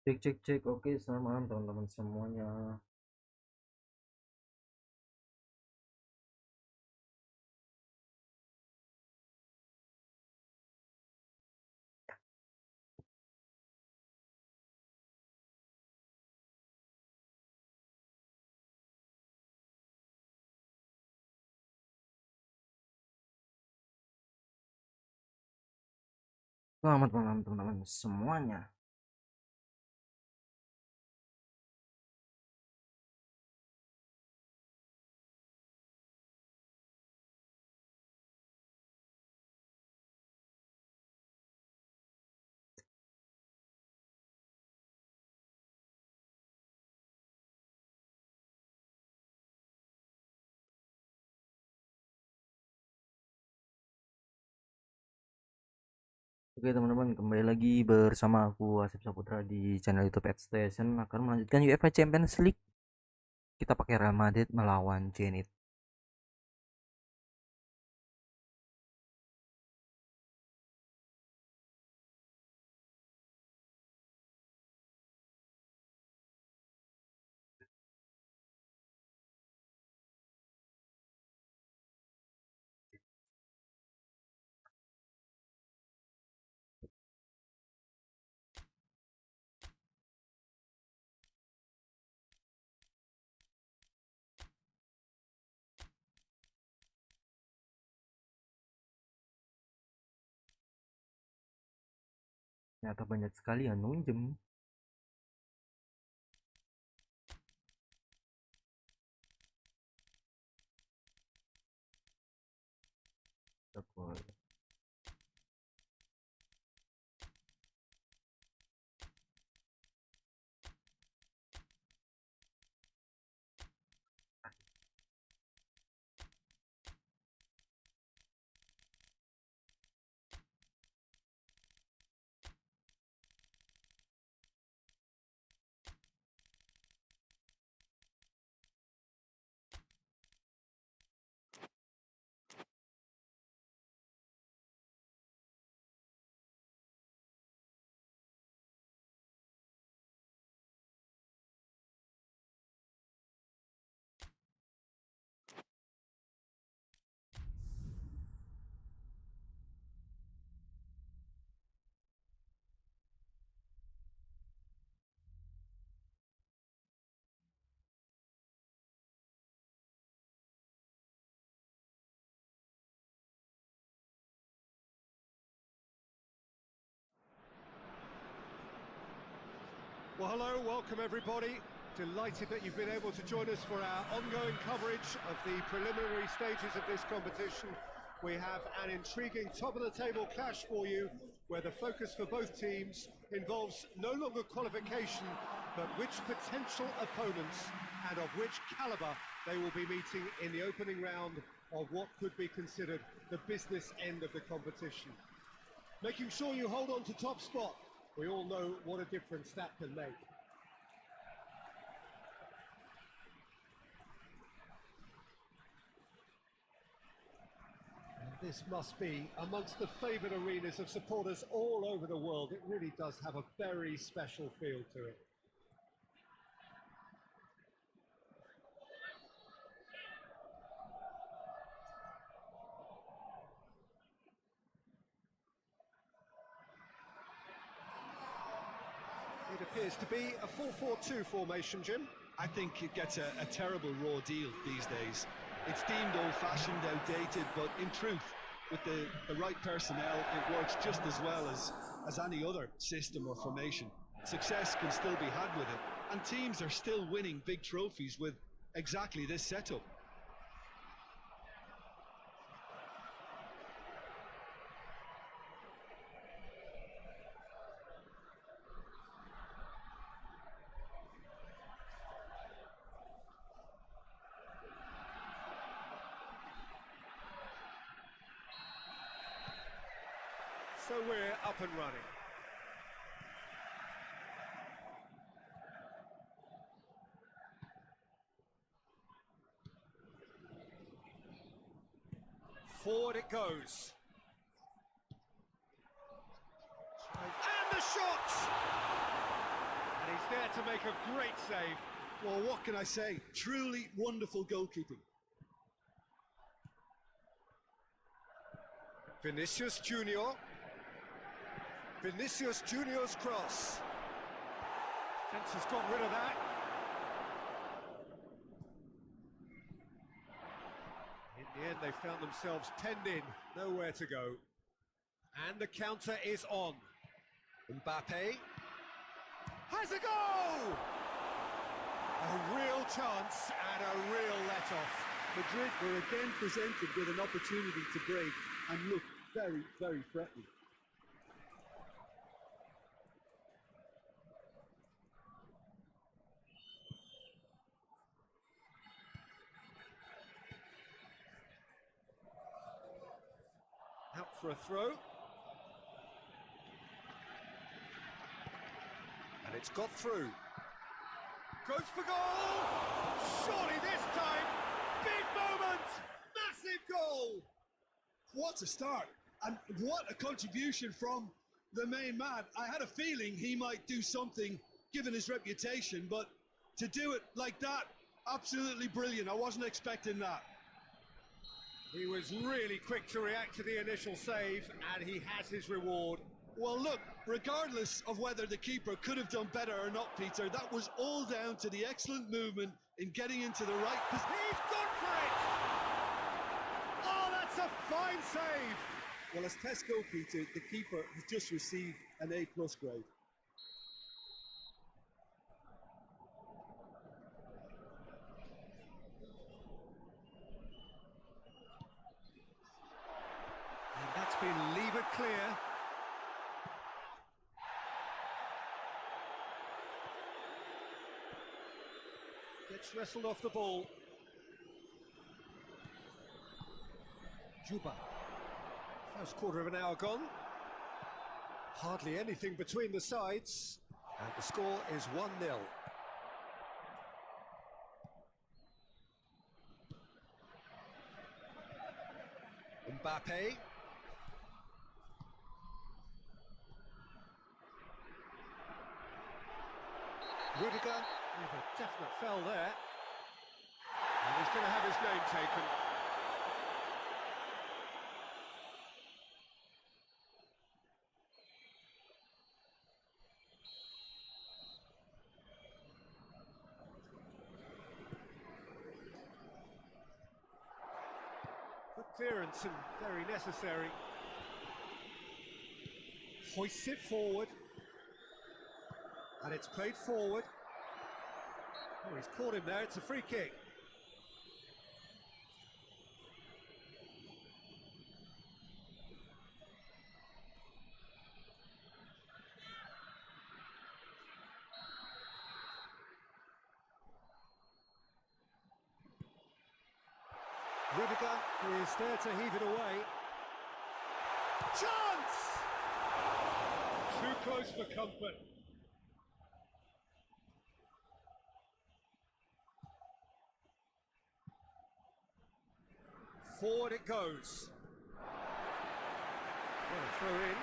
Cek cek cek. Oke, selamat malam teman-teman semuanya. Selamat malam teman-teman semuanya. Oke teman-teman, kembali lagi bersama aku Asep Saputra di channel YouTube Station. Akan melanjutkan UEFA Champions League. Kita pakai Real Madrid melawan Zenit. Ternyata banyak sekali yang nunjem. Well, hello, welcome everybody. Delighted that you've been able to join us for our ongoing coverage of the preliminary stages of this competition. We have an intriguing top-of-the-table clash for you, where the focus for both teams involves no longer qualification, but which potential opponents and of which calibre they will be meeting in the opening round of what could be considered the business end of the competition. Making sure you hold on to top spot. We all know what a difference that can make. This must be amongst the favoured arenas of supporters all over the world. It really does have a very special feel to it. It appears to be a 4-4-2 formation, Jim. I think it gets a terrible raw deal these days. It's deemed old-fashioned, outdated, but in truth, with the right personnel, it works just as well as any other system or formation. Success can still be had with it, and teams are still winning big trophies with exactly this setup. So we're up and running. Forward it goes. And the shot! there to make a great save. Well, what can I say? Truly wonderful goalkeeping. Vinicius Junior. Vinicius Junior's cross. Fence has got rid of that. In the end, they found themselves penned in, nowhere to go. And the counter is on. Mbappe has a goal! A real chance and a real let-off. Madrid were again presented with an opportunity to break and look very, very threatening. Out for a throw. And it's got through. Goes for goal! Surely this time! Big moment! Massive goal! What a start, and what a contribution from the main man. I had a feeling he might do something given his reputation, but to do it like that, absolutely brilliant. I wasn't expecting that. He was really quick to react to the initial save, and he has his reward. Well, look, regardless of whether the keeper could have done better or not, Peter, that was all down to the excellent movement in getting into the right position. He's gone for it! Oh, that's a fine save! Well, as test go, Peter, the keeper has just received an A+ grade. And that's been levered clear. Gets wrestled off the ball. Juba. First quarter of an hour gone. Hardly anything between the sides. And the score is 1-0. Mbappe. Rudiger with a definite foul there. And he's going to have his name taken. Good clearance and very necessary. Hoists it forward. And it's played forward. Oh, he's caught him there, it's a free kick. Rudiger is there to heave it away. Chance! Too close for comfort. Forward it goes. What a throw in.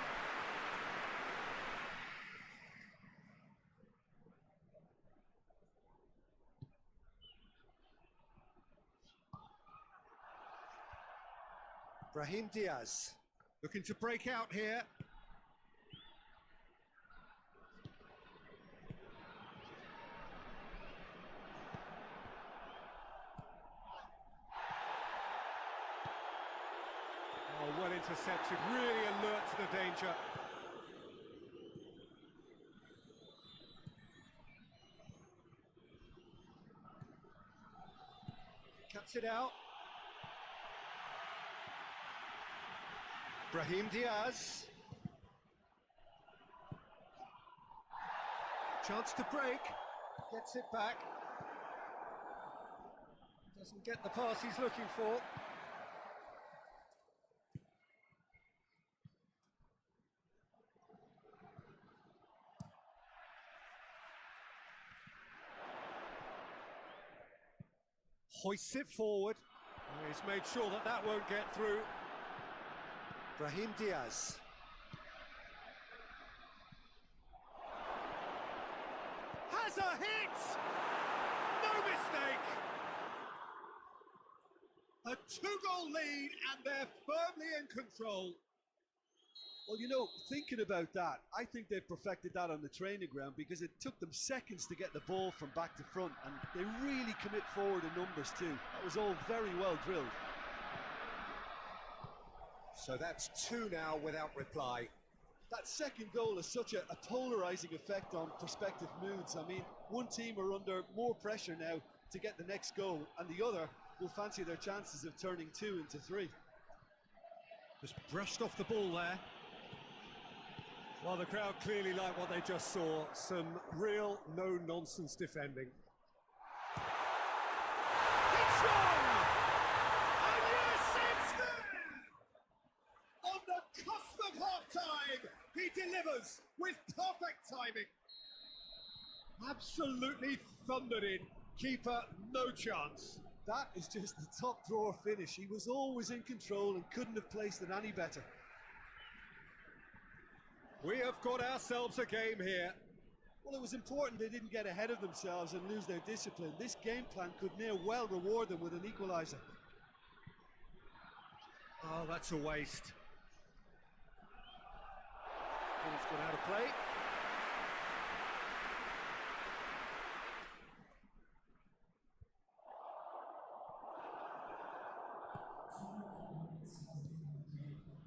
Brahim Diaz looking to break out here. Oh, well intercepted, really alert to the danger. Cuts it out. Brahim Diaz. Chance to break. Gets it back. Doesn't get the pass he's looking for. Hoists it forward. Oh, he's made sure that that won't get through. Brahim Diaz. Has It's a hit! No mistake! A two-goal lead, and they're firmly in control. Well, you know, thinking about that, I think they perfected that on the training ground because it took them seconds to get the ball from back to front, and they really commit forward in numbers too. That was all very well drilled. So that's two now without reply. That second goal has such a polarising effect on prospective moods. I mean, one team are under more pressure now to get the next goal, and the other will fancy their chances of turning 2 into 3. Just brushed off the ball there. Well, the crowd clearly like what they just saw. Some real no-nonsense defending. It's gone! And yes, it's there! On the cusp of half-time, he delivers with perfect timing. Absolutely thundered in. Keeper, no chance. That is just the top drawer finish. He was always in control and couldn't have placed it any better. We have got ourselves a game here. Well, it was important they didn't get ahead of themselves and lose their discipline. This game plan could near well reward them with an equaliser. Oh, that's a waste. And it's gone out of play.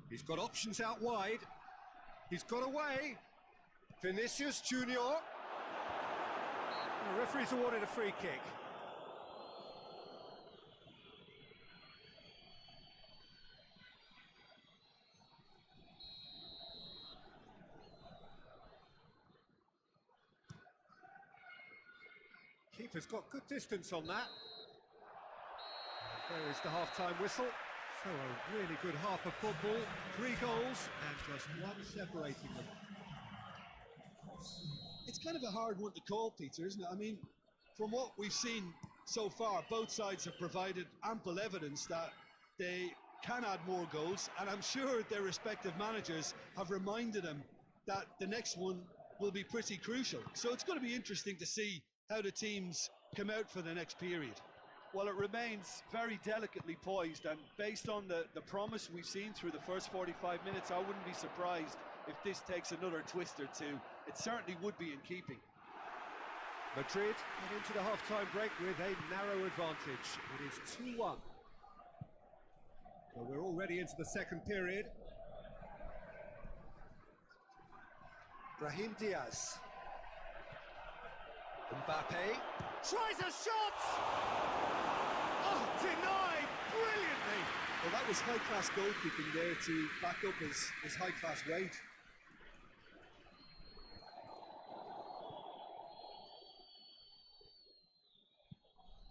He's got options out wide. He's got away. Vinicius Junior. The referee's awarded a free kick. Keeper's got good distance on that. There is the half-time whistle. So a really good half of football, 3 goals and just one separating them. It's kind of a hard one to call, Peter, isn't it? I mean, from what we've seen so far, both sides have provided ample evidence that they can add more goals, and I'm sure their respective managers have reminded them that the next one will be pretty crucial. So it's going to be interesting to see how the teams come out for the next period. Well, it remains very delicately poised, and based on the promise we've seen through the first 45 minutes, I wouldn't be surprised if this takes another twist or two. It certainly would be in keeping. Madrid get into the half-time break with a narrow advantage. It is 2-1. So we're already into the second period. Brahim Diaz. Mbappe tries a shot! Oh, denied brilliantly! Well, that was high-class goalkeeping there to back up his high-class weight.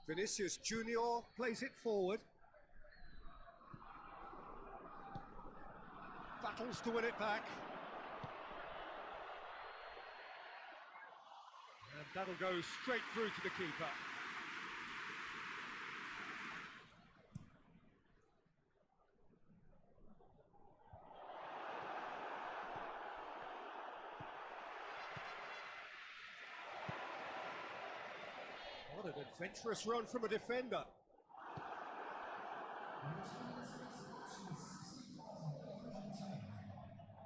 Vinicius Junior plays it forward. Battles to win it back. And that'll go straight through to the keeper. What an adventurous run from a defender.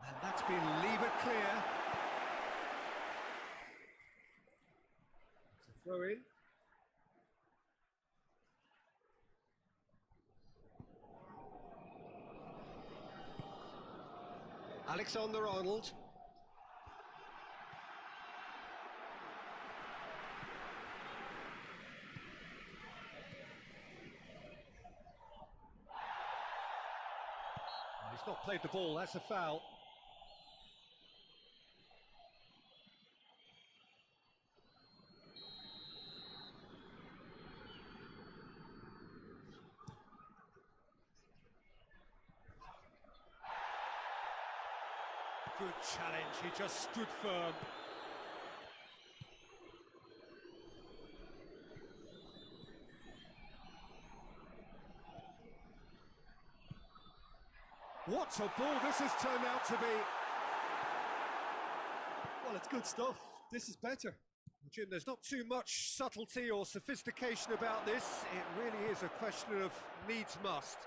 And that's been levered clear. It's a throw in. Alexander-Arnold. He's not played the ball, that's a foul. Good challenge, he just stood firm. What a ball this has turned out to be. Well, it's good stuff. This is better. Jim, there's not too much subtlety or sophistication about this. It really is a question of needs must.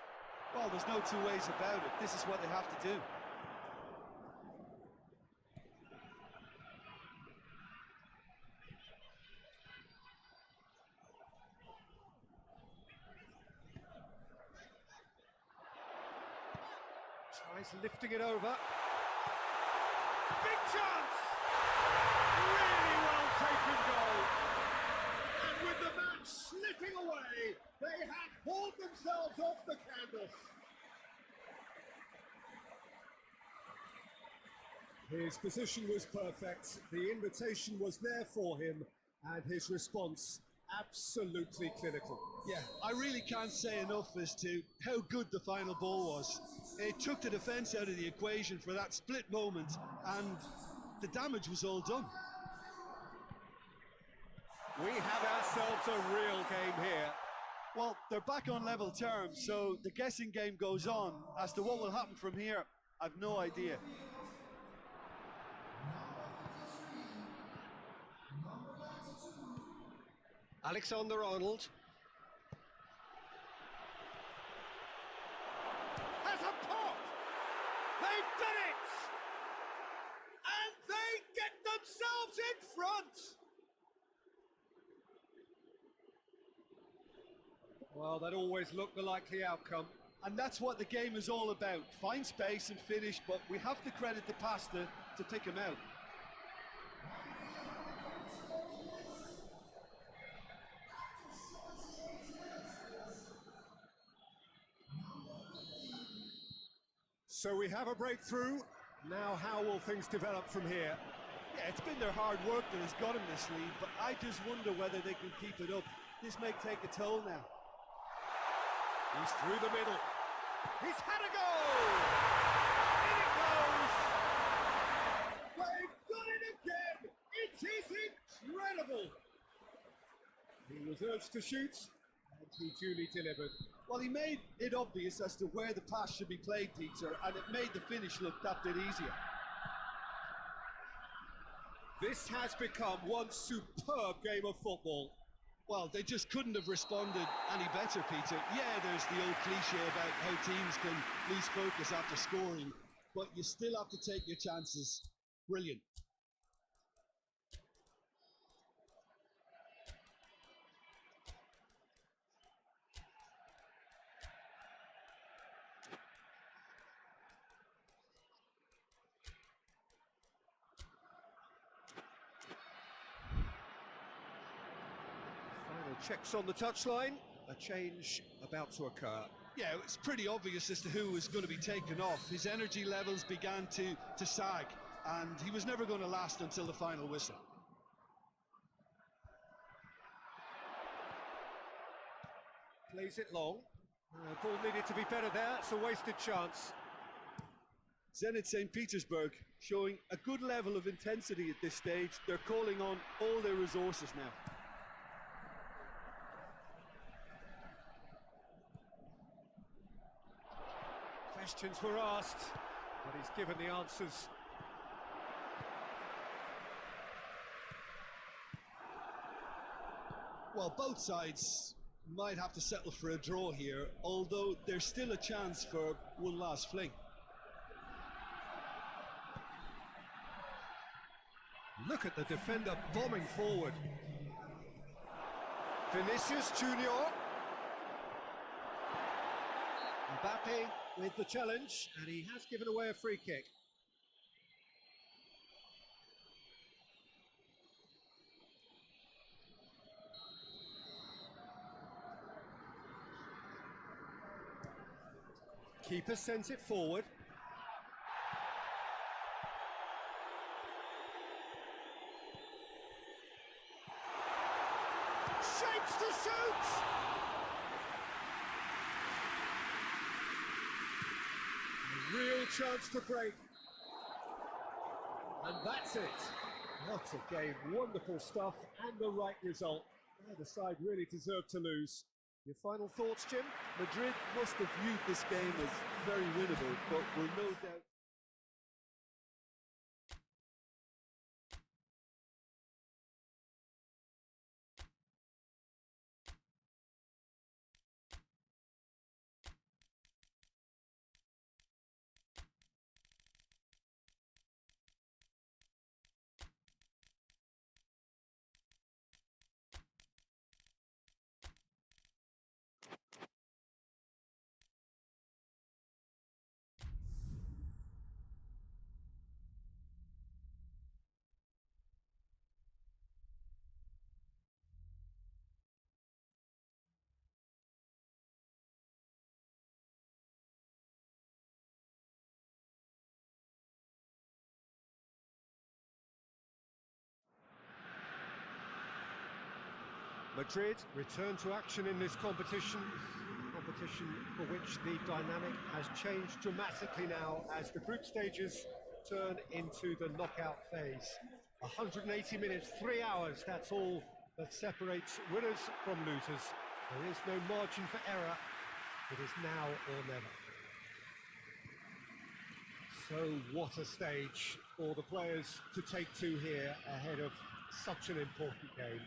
Well, there's no two ways about it. This is what they have to do. Tries lifting it over. Big chance! Really well taken goal. And with the match slipping away, they have hauled themselves off the canvas. His position was perfect, the invitation was there for him, and his response absolutely clinical. Yeah, I really can't say enough as to how good the final ball was. It took the defence out of the equation for that split moment, and the damage was all done. We have ourselves a real game here. Well, they're back on level terms, so the guessing game goes on. As to what will happen from here, I've no idea. Alexander-Arnold has a pop! They've done it! And they get themselves in front! Well, that always looked the likely outcome. And that's what the game is all about. Find space and finish, but we have to credit the pastor to pick him out. So we have a breakthrough. Now how will things develop from here? Yeah, it's been their hard work that has got them this lead, but I just wonder whether they can keep it up. This may take a toll now. He's through the middle. He's had a goal! In it goes! They've done it again! It is incredible! He was urged to shoot, and he duly delivered. Well, he made it obvious as to where the pass should be played, Peter, and it made the finish look that bit easier. This has become one superb game of football. Well, they just couldn't have responded any better, Peter. Yeah, there's the old cliche about how teams can lose focus after scoring, but you still have to take your chances. Brilliant. Final checks on the touchline. A change about to occur. Yeah, it's pretty obvious as to who was going to be taken off. His energy levels began to sag, and he was never going to last until the final whistle. Plays it long. Ball needed to be better there. It's a wasted chance. Zenit St. Petersburg showing a good level of intensity at this stage. They're calling on all their resources now. Questions were asked, but he's given the answers. Well, both sides might have to settle for a draw here, although there's still a chance for one last fling. Look at the defender bombing forward. Vinicius Junior. Mbappe with the challenge, and he has given away a free kick. Keeper sends it forward. Shapes to shoot! A real chance to break. And that's it. What a game. Wonderful stuff and the right result. Neither side really deserved to lose. Your final thoughts, Jim? Madrid must have viewed this game as very winnable, but will no doubt Madrid return to action in this competition for which the dynamic has changed dramatically now as the group stages turn into the knockout phase. 180 minutes, 3 hours, that's all that separates winners from losers. There is no margin for error. It is now or never. So what a stage for the players to take to here ahead of such an important game.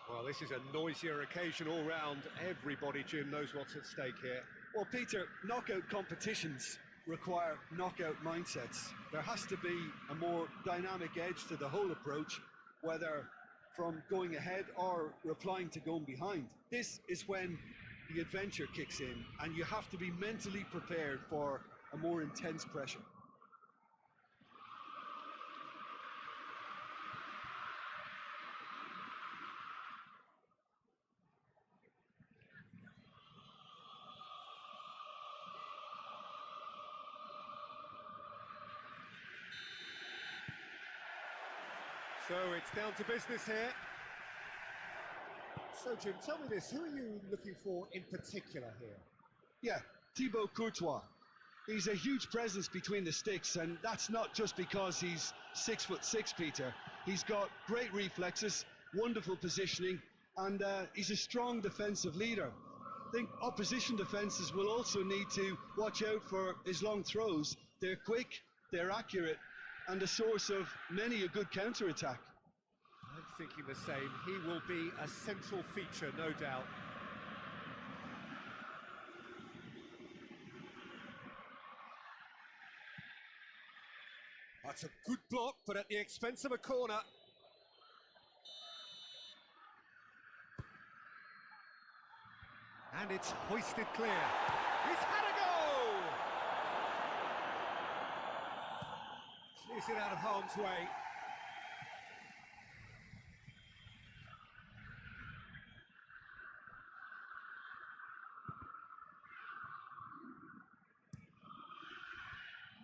Well, this is a noisier occasion all round. Everybody, Jim, knows what's at stake here. Well, Peter, knockout competitions require knockout mindsets. There has to be a more dynamic edge to the whole approach, whether from going ahead or replying to going behind. This is when the adventure kicks in, and you have to be mentally prepared for a more intense pressure. So it's down to business here. So, Jim, tell me this, who are you looking for in particular here? Yeah, Thibaut Courtois. He's a huge presence between the sticks, and that's not just because he's 6'6", Peter. He's got great reflexes, wonderful positioning, and he's a strong defensive leader. I think opposition defences will also need to watch out for his long throws. They're quick, they're accurate, and a source of many a good counter-attack. I'm thinking the same. He will be a central feature, no doubt. That's a good block, but at the expense of a corner. And it's hoisted clear. He's had a go! Clears it out of harm's way.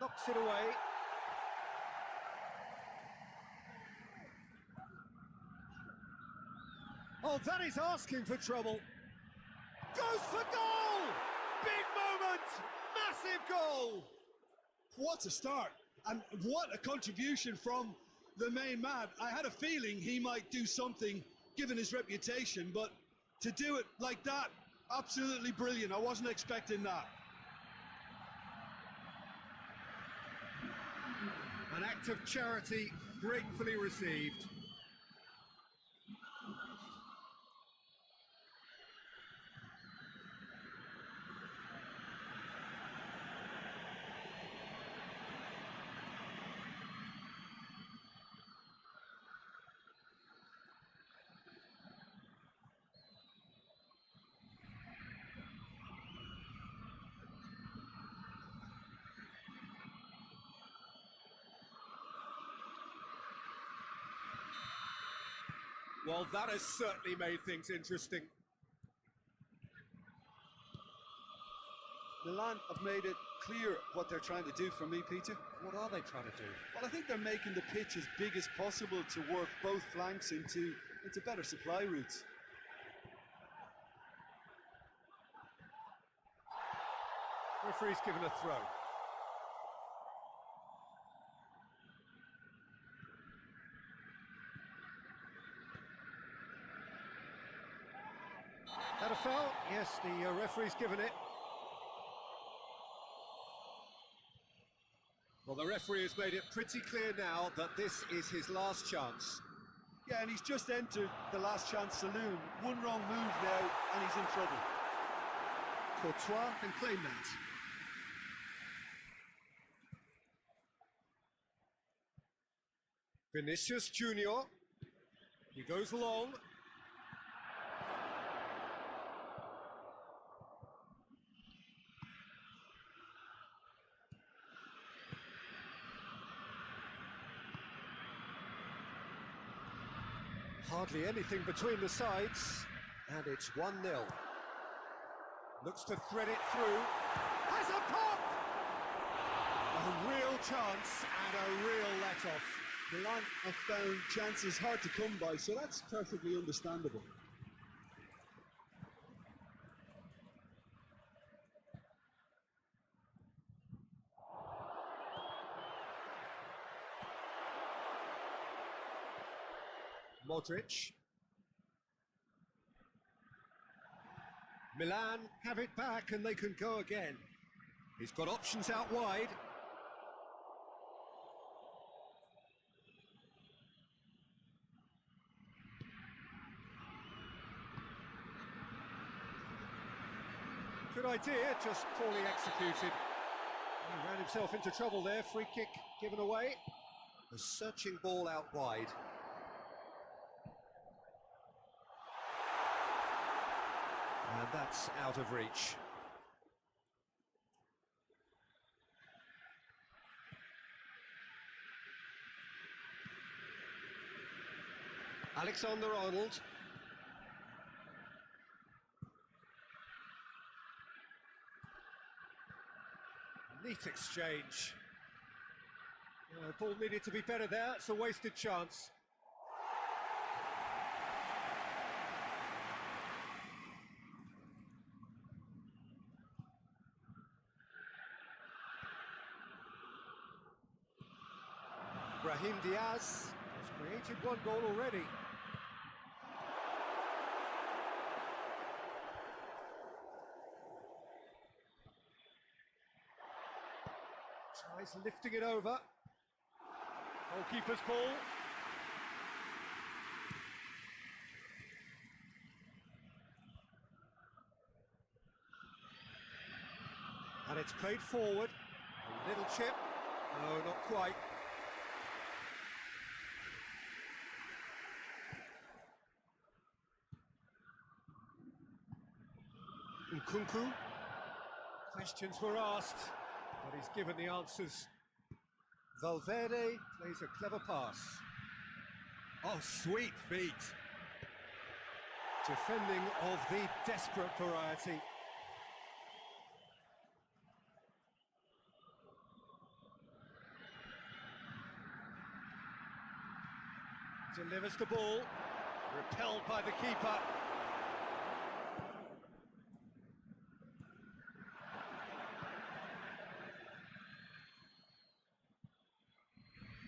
Knocks it away. Oh, that is asking for trouble. Goes for goal! Big moment! Massive goal! What a start, and what a contribution from the main man. I had a feeling he might do something given his reputation, but to do it like that, absolutely brilliant. I wasn't expecting that. An act of charity gratefully received. Well, that has certainly made things interesting. Milan have made it clear what they're trying to do for me, Peter. What are they trying to do? Well, I think they're making the pitch as big as possible to work both flanks into better supply routes. Referee's given a throw. That a foul? Yes, the referee's given it. Well, the referee has made it pretty clear now that this is his last chance. Yeah, and he's just entered the last chance saloon. One wrong move now, and he's in trouble. Courtois can claim that. Vinicius Junior. He goes long. Hardly anything between the sides, and it's 1-0. Looks to thread it through. Has a pop! A real chance and a real let-off. Milan have found chances hard to come by, so that's perfectly understandable. Modric. Milan have it back and they can go again. He's got options out wide. Good idea, just poorly executed. He ran himself into trouble there, free kick given away. A searching ball out wide. And that's out of reach. Alexander-Arnold. Neat exchange. The ball needed to be better there, it's a wasted chance. Brahim Diaz has created one goal already. Tries lifting it over. Goalkeeper's ball. And it's played forward. A little chip. No, not quite. Nkunku. Questions were asked, but he's given the answers. Valverde plays a clever pass. Oh, sweet feet. Defending of the desperate variety. Delivers the ball. Repelled by the keeper.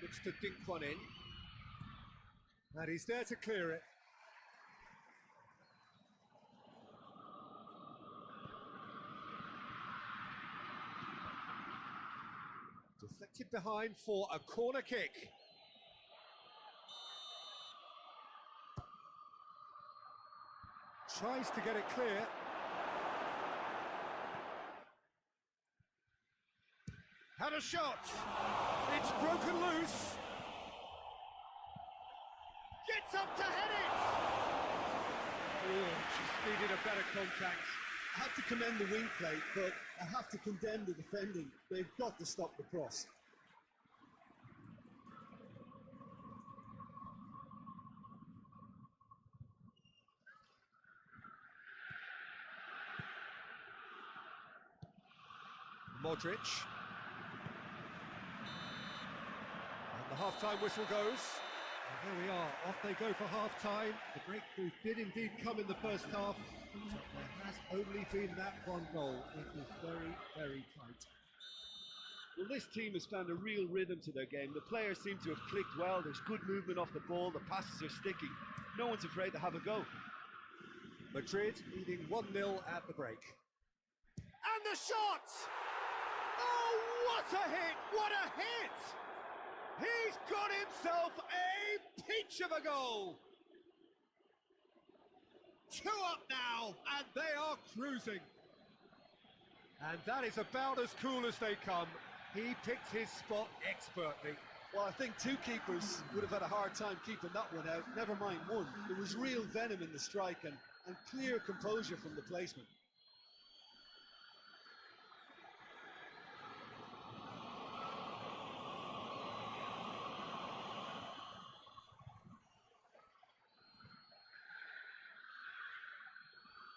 Looks to dink one in. And he's there to clear it. Deflected behind for a corner kick. Tries to get it clear. Had a shot. It's broken loose. Gets up to head it. Oh, just needed a better contact. I have to commend the wing play, but I have to condemn the defending. They've got to stop the cross. Modric. And the half-time whistle goes. And there we are, off they go for half-time. The breakthrough did indeed come in the first half. There has only been that one goal. It was very, very tight. Well, this team has found a real rhythm to their game. The players seem to have clicked well. There's good movement off the ball. The passes are sticking. No one's afraid to have a go. Madrid leading 1-0 at the break. And the shot! Oh, what a hit! What a hit! He's got himself a peach of a goal! 2 up now, and they are cruising. And that is about as cool as they come. He picked his spot expertly. Well, I think 2 keepers would have had a hard time keeping that one out, never mind 1. There was real venom in the strike and clear composure from the placement.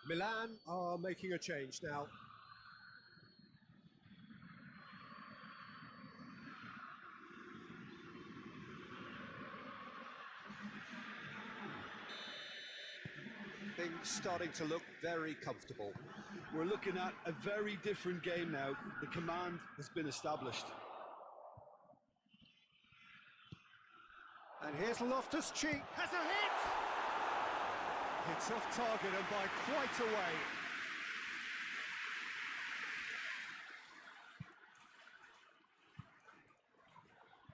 Milan are making a change now. Things starting to look very comfortable. We're looking at a very different game now. The command has been established. And here's Loftus-Cheek, has a hit! It's off target and by quite a way.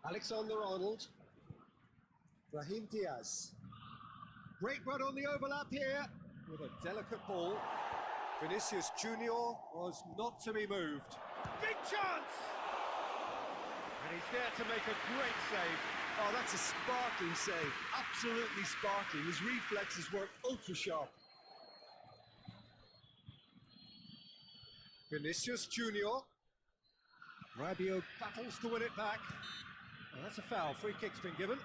Alexander-Arnold. Brahim Diaz. Great run on the overlap here with a delicate ball. Vinicius Junior was not to be moved. Big chance! And he's there to make a great save. Oh, that's a sparkling save. Absolutely sparkling. His reflexes were ultra sharp. Vinicius Junior. Rabiot battles to win it back. Oh, that's a foul. Free kick's been given.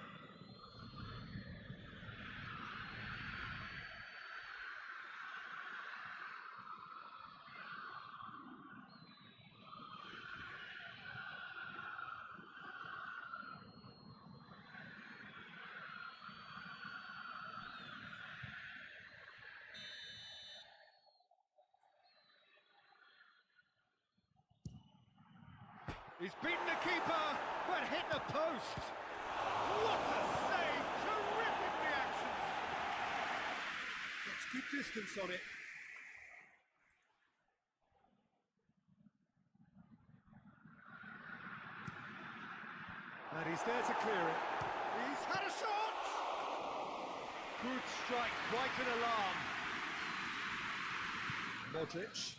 He's beaten the keeper, but hit the post. What a save! Terrific reactions. Let's keep distance on it. And he's there to clear it. He's had a shot! Good strike, quite an alarm. Modric.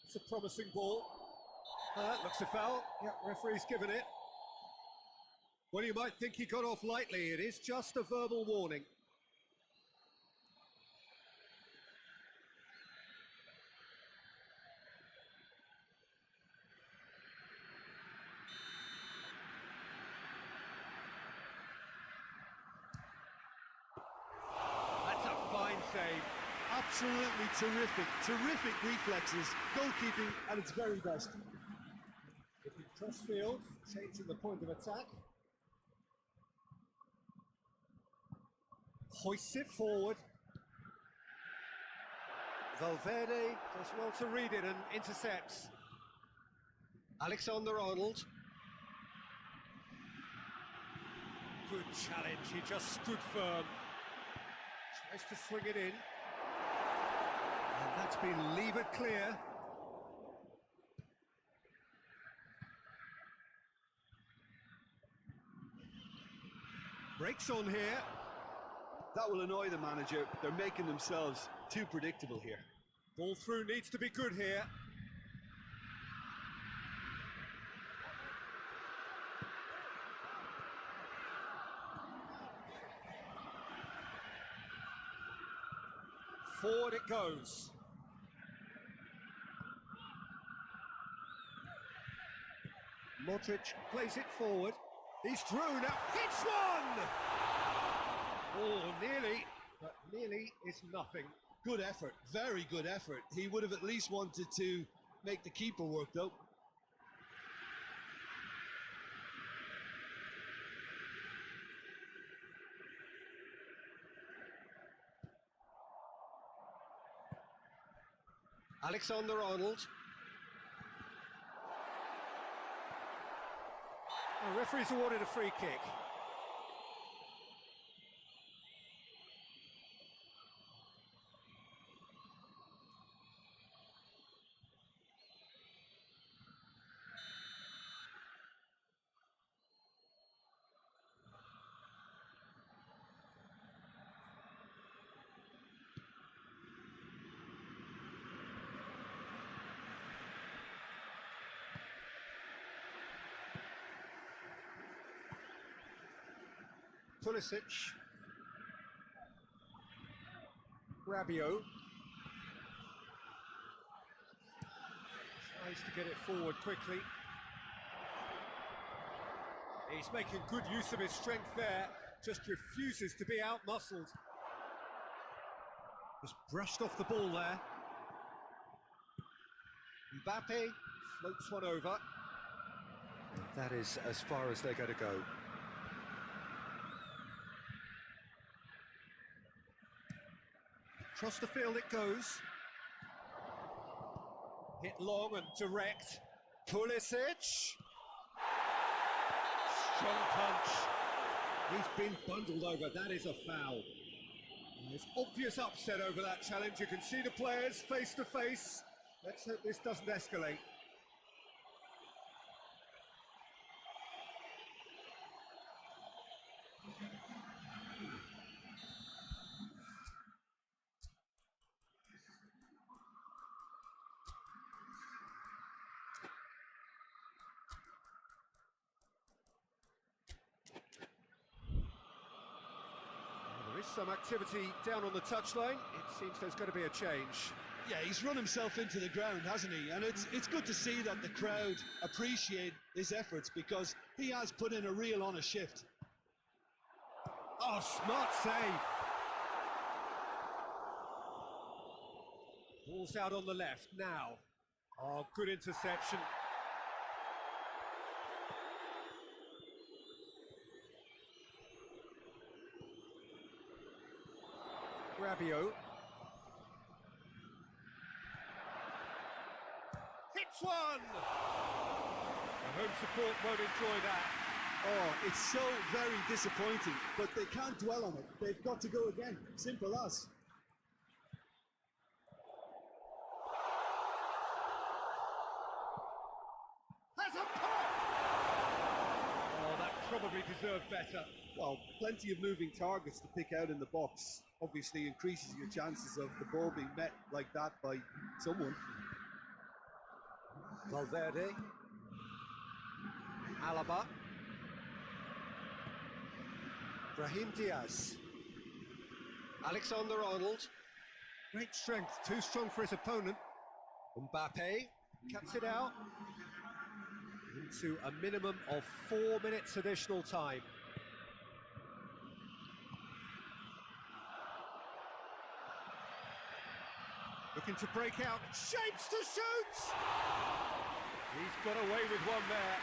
It's a promising ball. Looks a foul. Yeah, referee's given it. Well, you might think he got off lightly. It is just a verbal warning. That's a fine save. Absolutely terrific reflexes. Goalkeeping at its very best. Crossfield, changing the point of attack. Hoists it forward. Valverde does well to read it and intercepts. Alexander-Arnold. Good challenge, he just stood firm. Tries to swing it in. And that's been levered clear. Breaks on here. That will annoy the manager. They're making themselves too predictable here. Ball through needs to be good here. Forward it goes. Modric plays it forward. He's through now. Hits one! Oh, nearly, but nearly is nothing. Good effort, very good effort. He would have at least wanted to make the keeper work, though. Alexander-Arnold. The referee's awarded a free kick. Pulisic. Rabiot. Tries to get it forward quickly. He's making good use of his strength there. just refuses to be out-muscled. Just brushed off the ball there. Mbappe floats one over. That is as far as they're going to go. Across the field it goes. Hit long and direct. Pulisic. Strong punch. He's been bundled over. That is a foul. There's obvious upset over that challenge. You can see the players face to face. Let's hope this doesn't escalate. There is some activity down on the touchline. It seems there's going to be a change. Yeah, he's run himself into the ground, hasn't he? And it's good to see that the crowd appreciate his efforts, because he has put in a real honest shift. Oh, smart save. Ball's out on the left now. Oh, good interception. Rabiot. Hits one! The home support won't enjoy that. Oh, it's so very disappointing, but they can't dwell on it. They've got to go again. Simple as. Has a pop! Oh, that probably deserved better. Well, plenty of moving targets to pick out in the box. Obviously increases your chances of the ball being met like that by someone. Valverde. Alaba. Brahim Diaz. Alexander-Arnold. Great strength, too strong for his opponent. Mbappe cuts it out into a minimum of 4 minutes additional time. Looking to break out, shapes to shoot! He's got away with one there.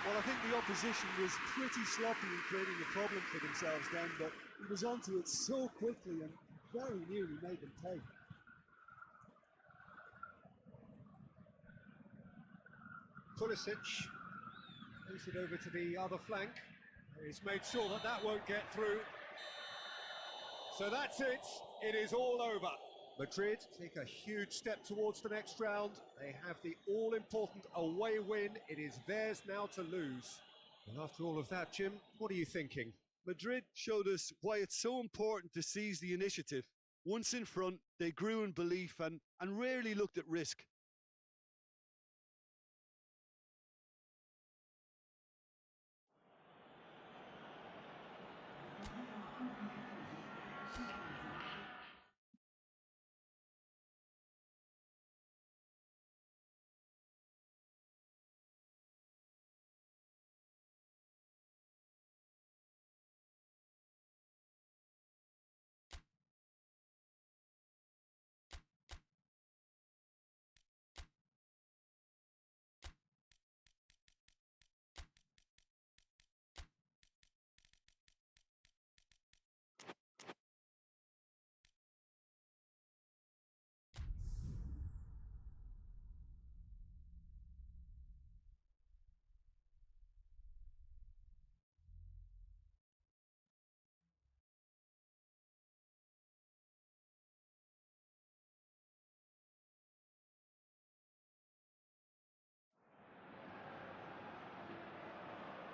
Well, I think the opposition was pretty sloppy in creating a problem for themselves then, but he was onto it so quickly and very nearly made them take. Pulisic moves it over to the other flank. He's made sure that that won't get through. So that's it. It is all over. Madrid take a huge step towards the next round. They have the all-important away win. It is theirs now to lose. And after all of that, Jim, what are you thinking? Madrid showed us why it's so important to seize the initiative. Once in front, they grew in belief and rarely looked at risk.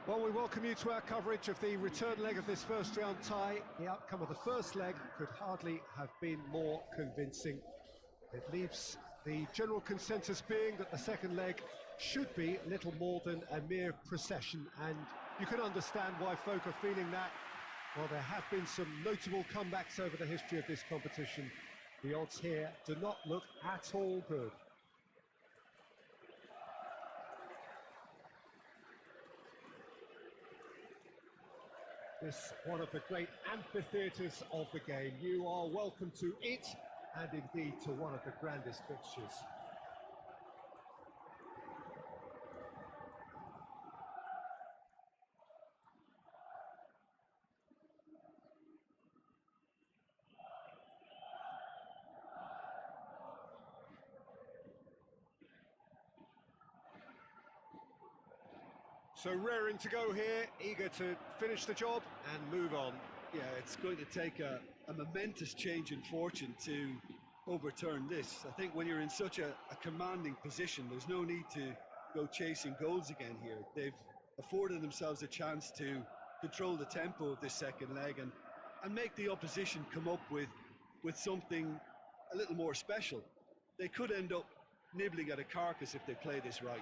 Well, we welcome you to our coverage of the return leg of this first round tie. The outcome of the first leg could hardly have been more convincing. It leaves the general consensus being that the second leg should be little more than a mere procession, and you can understand why folk are feeling that. Well, there have been some notable comebacks over the history of this competition. The odds here do not look at all good. This one of the great amphitheatres of the game. You are welcome to it, and indeed to one of the grandest fixtures. So raring to go here, eager to finish the job and move on. Yeah, it's going to take a momentous change in fortune to overturn this. I think when you're in such a commanding position, there's no need to go chasing goals again here. They've afforded themselves a chance to control the tempo of this second leg and make the opposition come up with something a little more special. They could end up nibbling at a carcass if they play this right.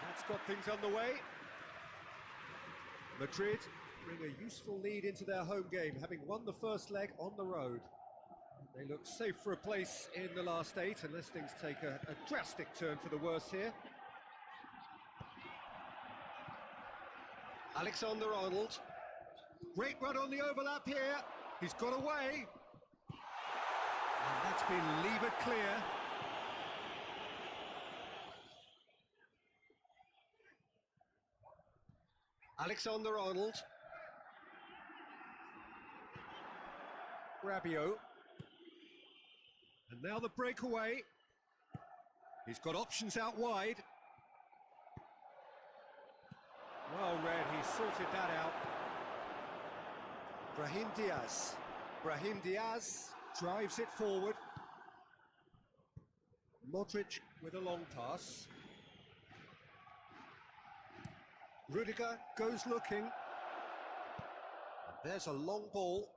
That's got things underway. Madrid bring a useful lead into their home game, having won the first leg on the road. They look safe for a place in the last 8, unless things take a drastic turn for the worse here. Alexander-Arnold. Great run on the overlap here. He's got away. And that's been levered clear. Alexander-Arnold. Rabiot. And now the breakaway. He's got options out wide. Well read, he sorted that out. Brahim Diaz. Brahim Diaz drives it forward. Modric with a long pass. Rudiger goes looking. There's a long ball.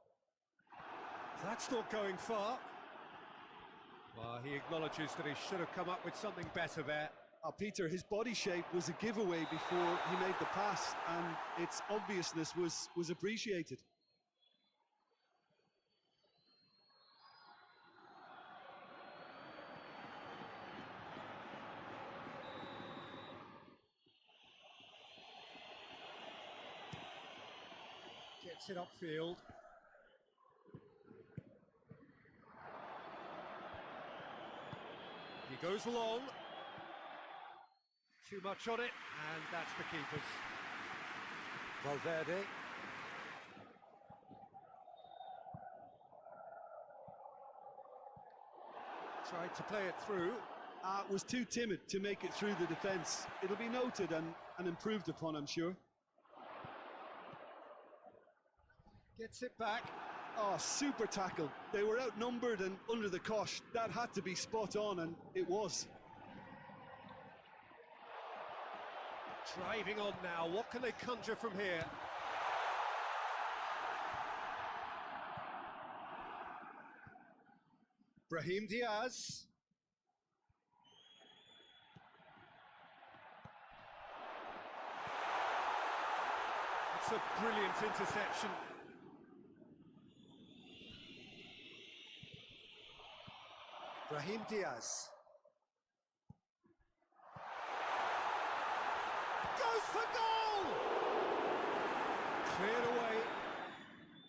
That's not going far. Well, he acknowledges that he should have come up with something better there. Peter, his body shape was a giveaway before he made the pass, and its obviousness was appreciated. Gets it upfield. He goes long. Too much on it, and that's the keeper's. Valverde. Tried to play it through. Was too timid to make it through the defence. It'll be noted and improved upon, I'm sure. Gets it back. Oh, super tackle. They were outnumbered and under the cosh. That had to be spot on, and it was. Driving on now, what can they conjure from here? Brahim Diaz. It's a brilliant interception. Brahim Diaz. Goes for goal! Cleared away.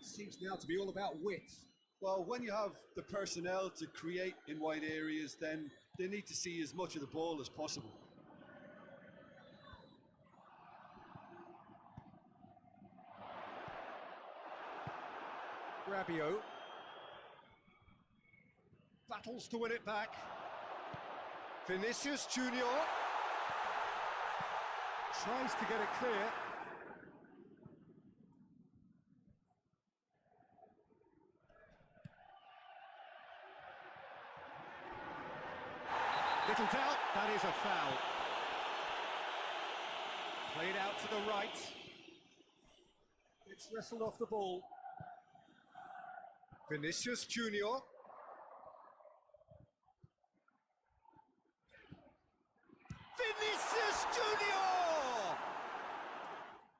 Seems now to be all about width. Well, when you have the personnel to create in wide areas, then they need to see as much of the ball as possible. Rabiot. Battles to win it back. Vinicius Junior tries to get it clear. Little doubt, that is a foul. Played out to the right. It's wrestled off the ball. Vinicius Junior. Vinicius! Junior!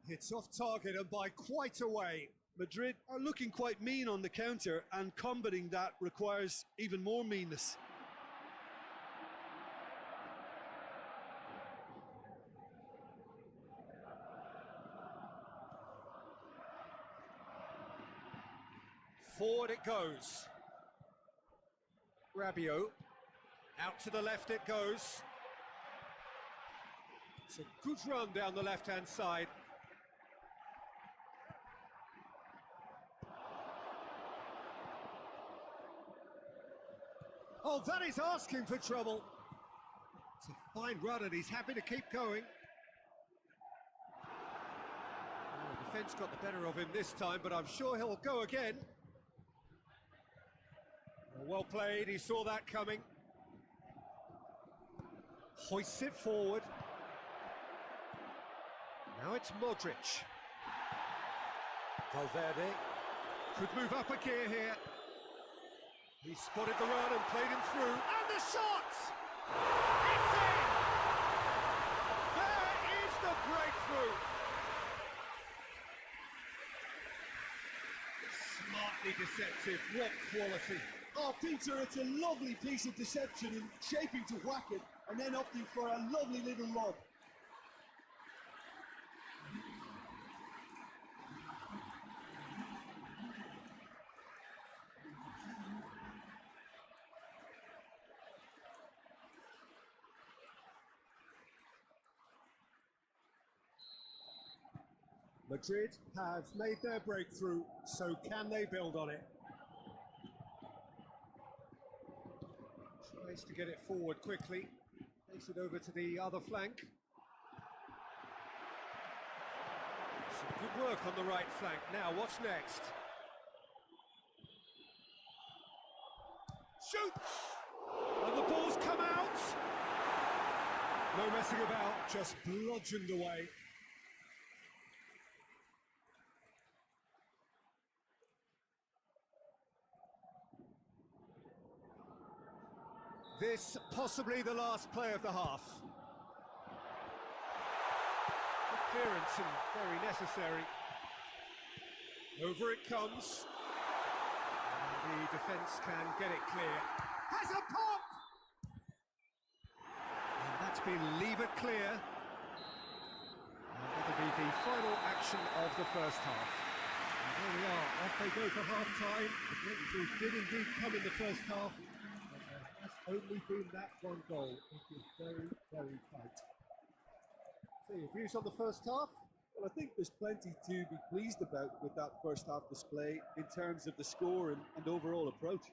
It's off target and by quite a way. Madrid are looking quite mean on the counter, and combating that requires even more meanness. Forward it goes. Rabiot. Out to the left it goes. It's a good run down the left-hand side. Oh, that is asking for trouble. It's a fine run and he's happy to keep going. Oh, the defence got the better of him this time, but I'm sure he'll go again. Well played, he saw that coming. Hoists it forward. Now it's Modric. Valverde could move up a gear here. He spotted the run and played him through. And the shot! It's in! There is the breakthrough. Smartly deceptive, what quality. Oh, Peter, it's a lovely piece of deception in shaping to whack it and then opting for a lovely little lob. Madrid have made their breakthrough, so can they build on it? Tries to get it forward quickly, takes it over to the other flank. Some good work on the right flank. Now, what's next? Shoots! And the ball's come out! No messing about, just bludgeoned away. This possibly the last play of the half. Good clearance and very necessary. Over it comes. And the defence can get it clear. Has a pop! And that's been leave it clear. And that'll be the final action of the first half. And there we are, off they go for half-time. The breakthrough did indeed come in the first half. Only been that one goal. It is very, very tight. So your views on the first half? Well, I think there's plenty to be pleased about with that first half display in terms of the score and overall approach.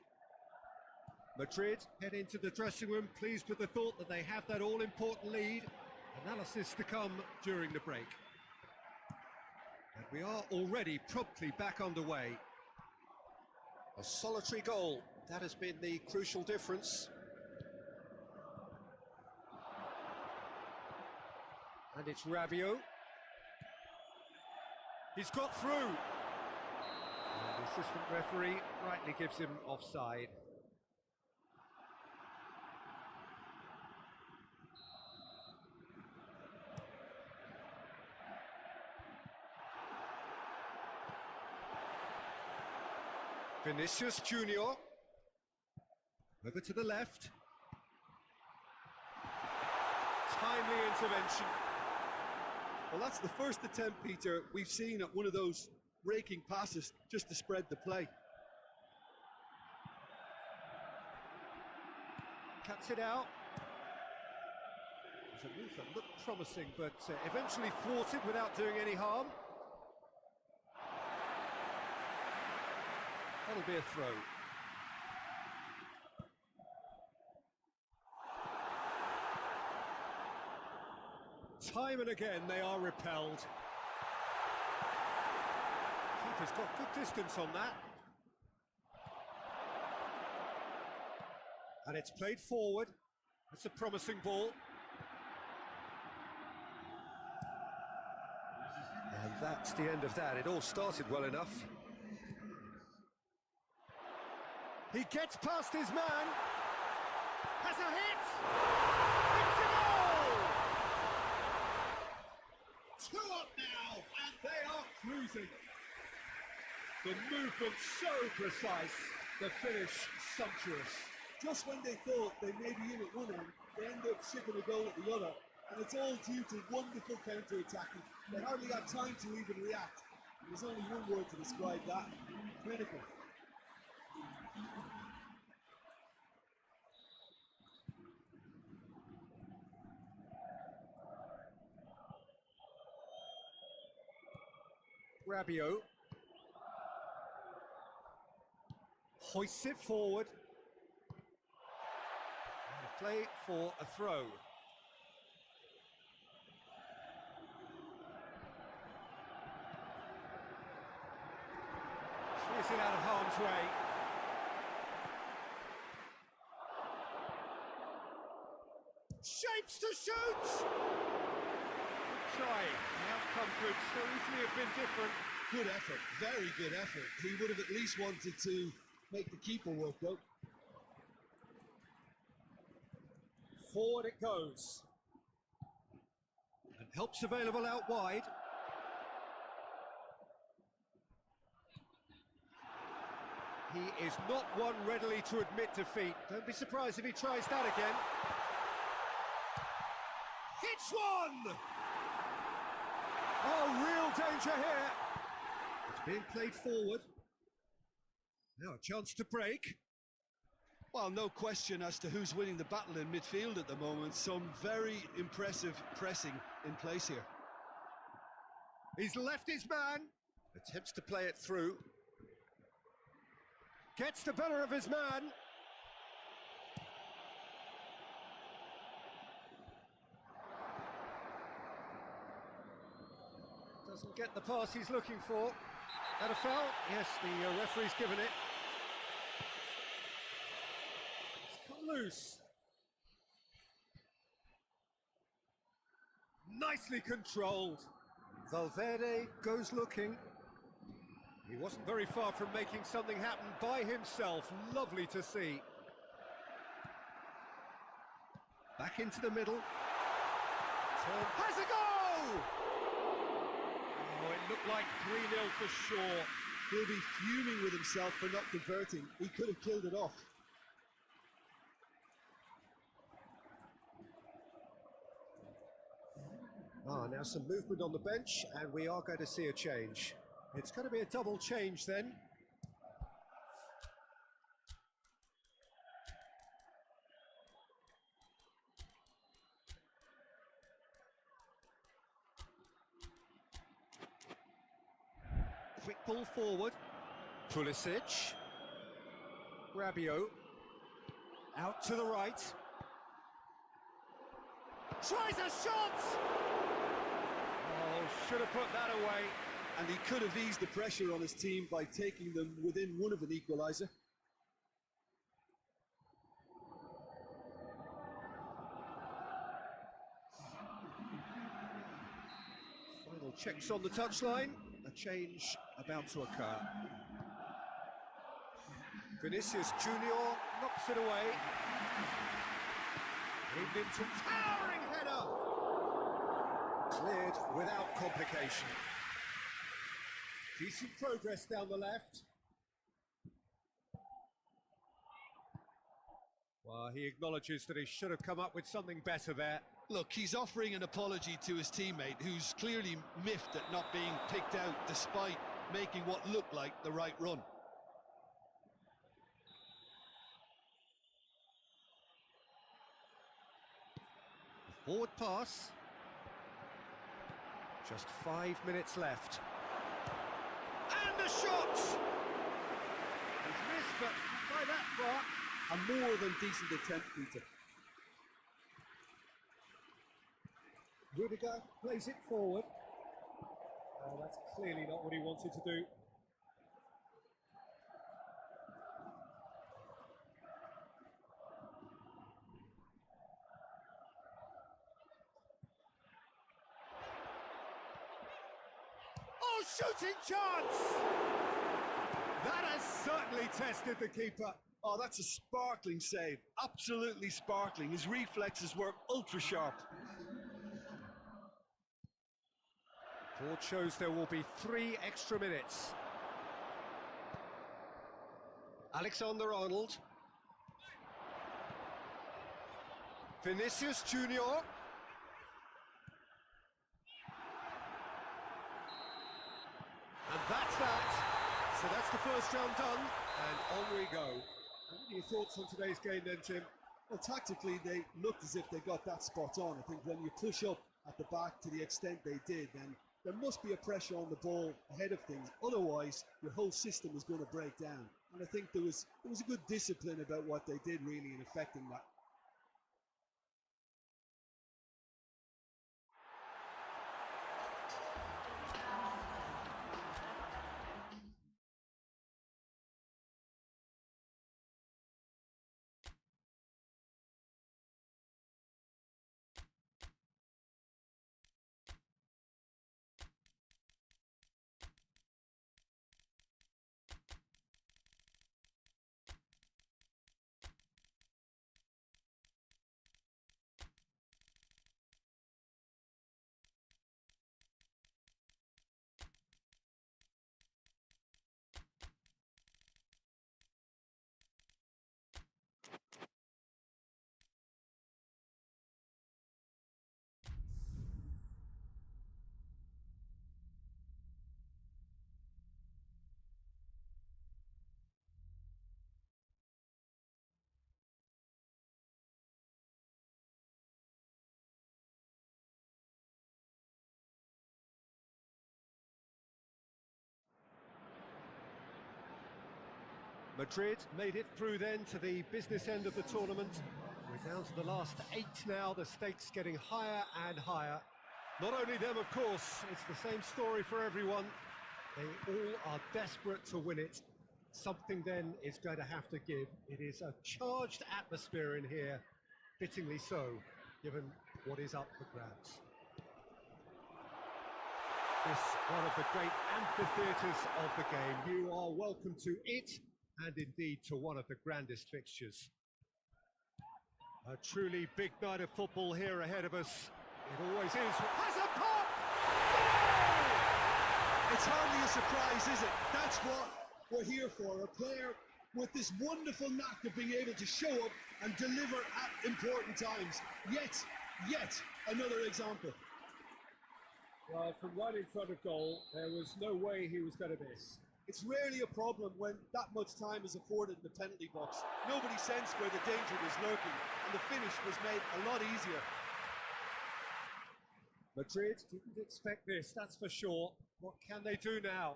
Madrid head into the dressing room pleased with the thought that they have that all-important lead. Analysis to come during the break. And we are already promptly back underway. A solitary goal, that has been the crucial difference. And it's Rabiot. He's got through. And the assistant referee rightly gives him offside. Vinicius Junior. Over to the left. Timely intervention. Well, that's the first attempt, Peter, we've seen at one of those raking passes just to spread the play. Cuts it out. There's a move that looked promising, but eventually thwarted without doing any harm. That'll be a throw. Time and again they are repelled. Keeper's got good distance on that. And it's played forward. It's a promising ball. And that's the end of that. It all started well enough. He gets past his man. Has a hit! It's a goal! cruising. The movement so precise, the finish sumptuous. Just when they thought they may be in at one end, they end up shipping a goal at the other, and it's all due to wonderful counter-attacking. They hardly had time to even react. There's only one word to describe that: clinical. Rabiot hoists it forward. Play for a throw. Squeeze it out of harm's way. Shapes to shoot! Try. The outcome could so easily have been different. Good effort, very good effort. He would have at least wanted to make the keeper work though. Forward it goes. And help's available out wide. He is not one readily to admit defeat. Don't be surprised if he tries that again. Hits one! Oh, real danger here. It's being played forward. Now a chance to break. Well, no question as to who's winning the battle in midfield at the moment. Some very impressive pressing in place here. He's left his man. Attempts to play it through. Gets the better of his man. Doesn't get the pass he's looking for. That a foul? Yes, the referee's given it. It's come loose. Nicely controlled. Valverde goes looking. He wasn't very far from making something happen by himself. Lovely to see. Back into the middle. Has a goal! Oh, it looked like 3-0 for sure. He'll be fuming with himself for not converting. He could have killed it off. Now some movement on the bench, and we are going to see a change. It's going to be a double change then. Quick ball forward. Pulisic. Rabiot. Out to the right. Tries a shot! Oh, should have put that away. And he could have eased the pressure on his team by taking them within one of an equaliser. Final checks on the touchline. A change about to occur. Vinicius Junior knocks it away. Aimed into towering header. Cleared without complication. Decent progress down the left. Well, he acknowledges that he should have come up with something better there. Look, he's offering an apology to his teammate, who's clearly miffed at not being picked out despite making what looked like the right run. Forward pass. Just 5 minutes left. And a shot! He's missed, but by that far. A more than decent attempt, Peter. Rudiger plays it forward. Oh, that's clearly not what he wanted to do. Oh, shooting chance! That has certainly tested the keeper. Oh, that's a sparkling save. Absolutely sparkling. His reflexes were ultra sharp. Board shows there will be 3 extra minutes. Alexander-Arnold. Vinicius Junior. And that's that. So that's the first round done, and on we go. What are your thoughts on today's game then, Jim? Well, tactically, they looked as if they got that spot on. I think when you push up at the back to the extent they did, then there must be a pressure on the ball ahead of things. Otherwise, your whole system is going to break down. And I think there was a good discipline about what they did really in affecting that. Madrid made it through then to the business end of the tournament. We're down to the last 8 now, the stakes getting higher and higher. Not only them, of course, it's the same story for everyone. They all are desperate to win it. Something then is going to have to give. It is a charged atmosphere in here, fittingly so, given what is up for grabs. This one of the great amphitheatres of the game. You are welcome to it, and indeed to one of the grandest fixtures. A truly big night of football here ahead of us. It always is. Has a pop! It's hardly a surprise, is it? That's what we're here for. A player with this wonderful knack of being able to show up and deliver at important times. Yet another example. Well, from right in front of goal, there was no way he was going to miss. It's rarely a problem when that much time is afforded in the penalty box. Nobody sensed where the danger was lurking, and the finish was made a lot easier. Madrid didn't expect this, that's for sure. What can they do now?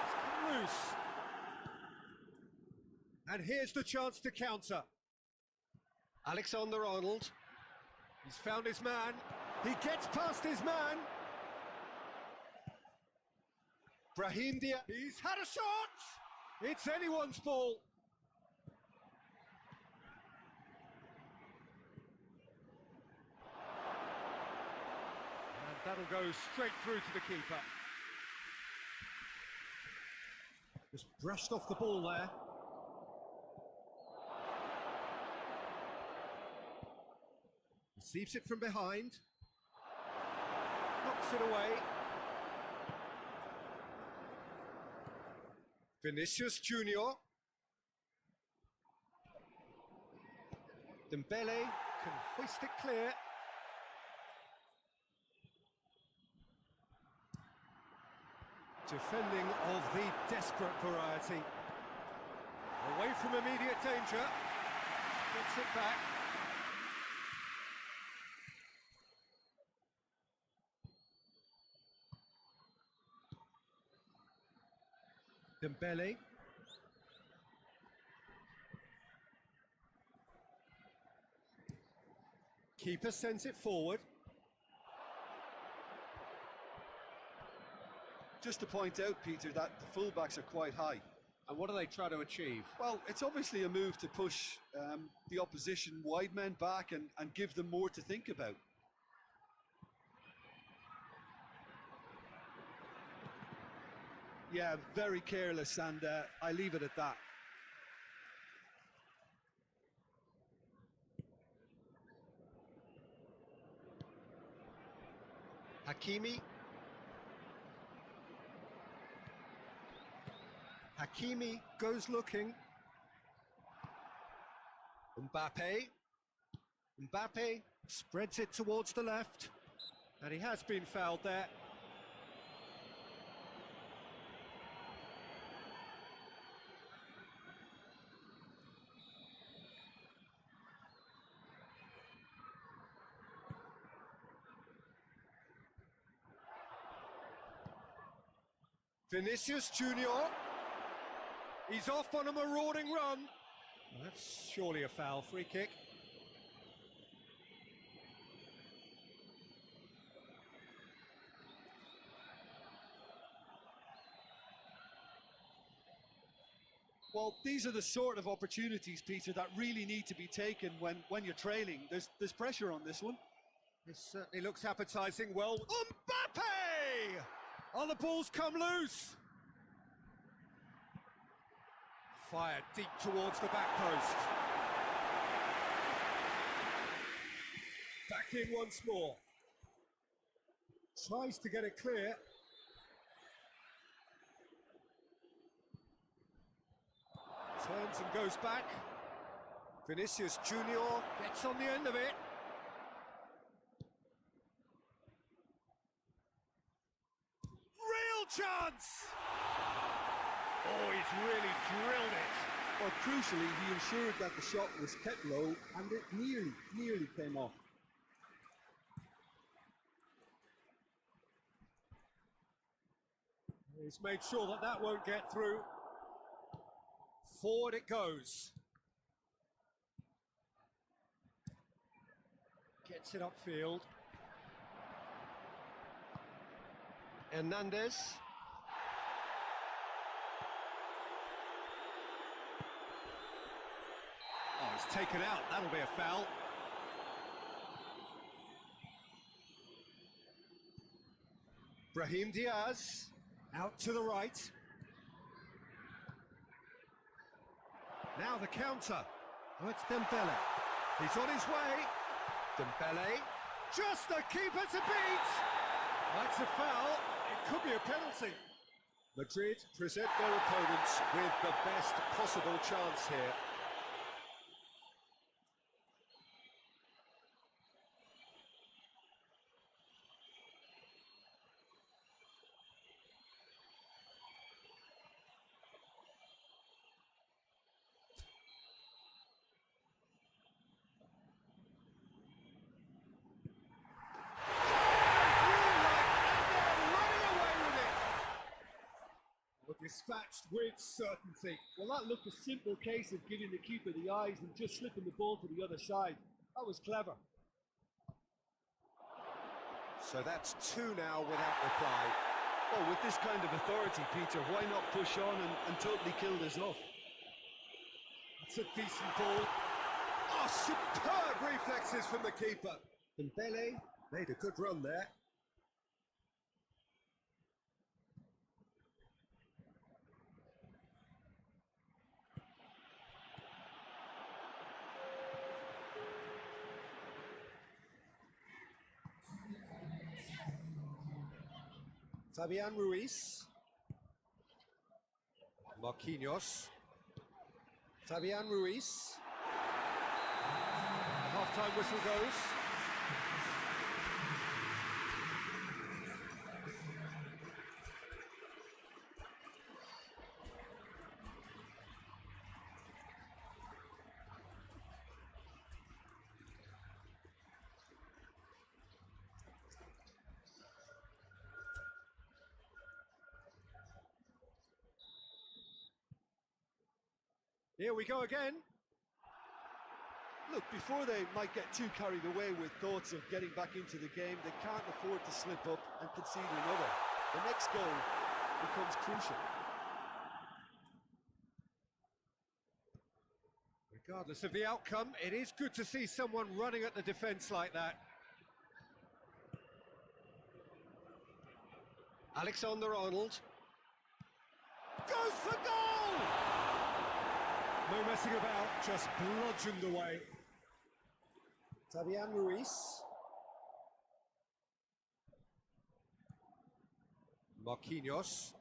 It's come loose. And here's the chance to counter. Alexander-Arnold. He's found his man. He gets past his man. Brahim Diaz. He's had a shot. It's anyone's ball. And that'll go straight through to the keeper. Just brushed off the ball there. Receives it from behind. Knocks it away. Vinicius Junior. Dembele can hoist it clear. Defending of the desperate variety. Away from immediate danger. Gets it back. Dembele. Keeper sends it forward. Just to point out, Peter, that the fullbacks are quite high. And what do they try to achieve? Well, it's obviously a move to push the opposition wide men back and give them more to think about. Yeah, very careless, and I leave it at that. Hakimi. Hakimi goes looking. Mbappe. Mbappe spreads it towards the left. And he has been fouled there. Vinicius Junior. He's off on a marauding run. That's surely a foul. Free kick. Well, these are the sort of opportunities, Peter, that really need to be taken when you're trailing. There's pressure on this one. This certainly looks appetising. Well, Mbappe! Oh, the ball's come loose. Fired deep towards the back post. Back in once more. Tries to get it clear. Turns and goes back. Vinicius Junior gets on the end of it. Real chance! Oh, he's really drilled it. But crucially, he ensured that the shot was kept low and it nearly came off. He's made sure that that won't get through. Forward it goes. Gets it upfield. Hernandez. Oh, he's taken out. That'll be a foul. Brahim Diaz. Out to the right. Now the counter. Oh, it's Dembele. He's on his way. Dembele. Just the keeper to beat. That's a foul. It could be a penalty. Madrid present their opponents with the best possible chance here. Dispatched with certainty. Well, that looked a simple case of giving the keeper the eyes and just slipping the ball to the other side. That was clever. So that's two now without reply. Well, with this kind of authority, Peter, why not push on and totally kill this off? It's a decent ball. Oh, superb reflexes from the keeper. Dembele made a good run there. Fabian Ruiz. Marquinhos. Fabian Ruiz. Half-time whistle goes. Here we go again. Look, before they might get too carried away with thoughts of getting back into the game, they can't afford to slip up and concede another. The next goal becomes crucial. Regardless of the outcome, it is good to see someone running at the defence like that. Alexander-Arnold. Goes for goal! No messing about, just bludgeoned away. Fabian Ruiz. Marquinhos.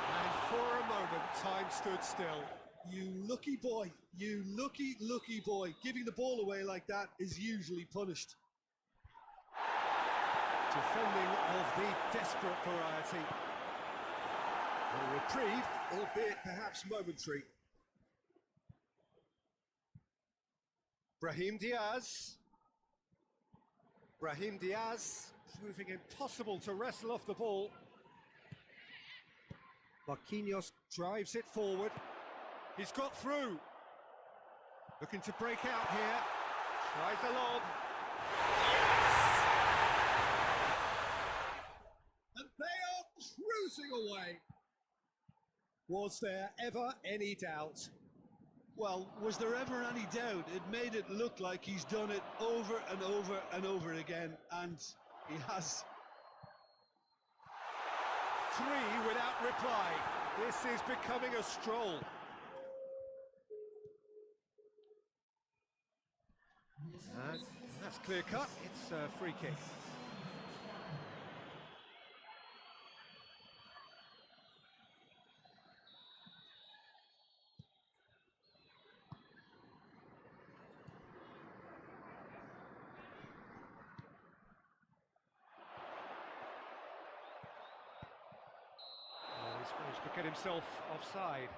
And for a moment, time stood still. You lucky boy, you lucky boy. Giving the ball away like that is usually punished. Defending of the desperate variety. A reprieve, albeit perhaps momentary. Brahim Diaz. Brahim Diaz proving impossible to wrestle off the ball. Marquinhos drives it forward. He's got through. Looking to break out here. Tries a lob. And they are cruising away. Was there ever any doubt? Well, was there ever any doubt? It made it look like he's done it over and over and over again, and he has. 3 without reply. This is becoming a stroll. And that's clear cut. It's a free kick. He's managed to get himself offside.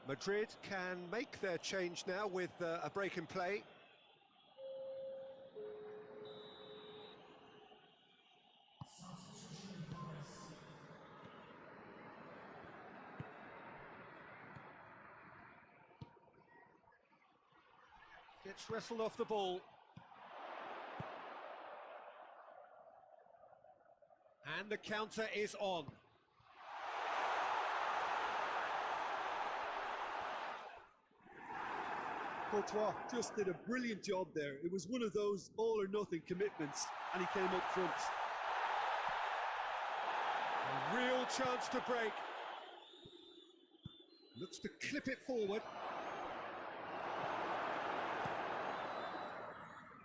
Madrid can make their change now with a break in play. Gets wrestled off the ball. And the counter is on. Courtois just did a brilliant job there. It was one of those all or nothing commitments, and he came up front. A real chance to break. Looks to clip it forward.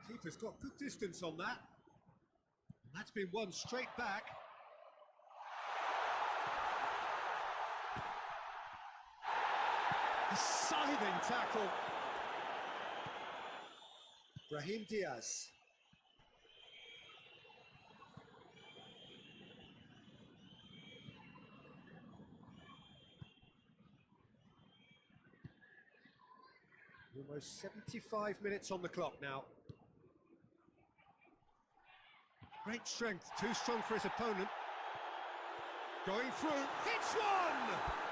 Keeper's got good distance on that. That's been won straight back. A scything tackle. Brahim Diaz. Almost 75 minutes on the clock now. Great strength, too strong for his opponent. Going through, hits one!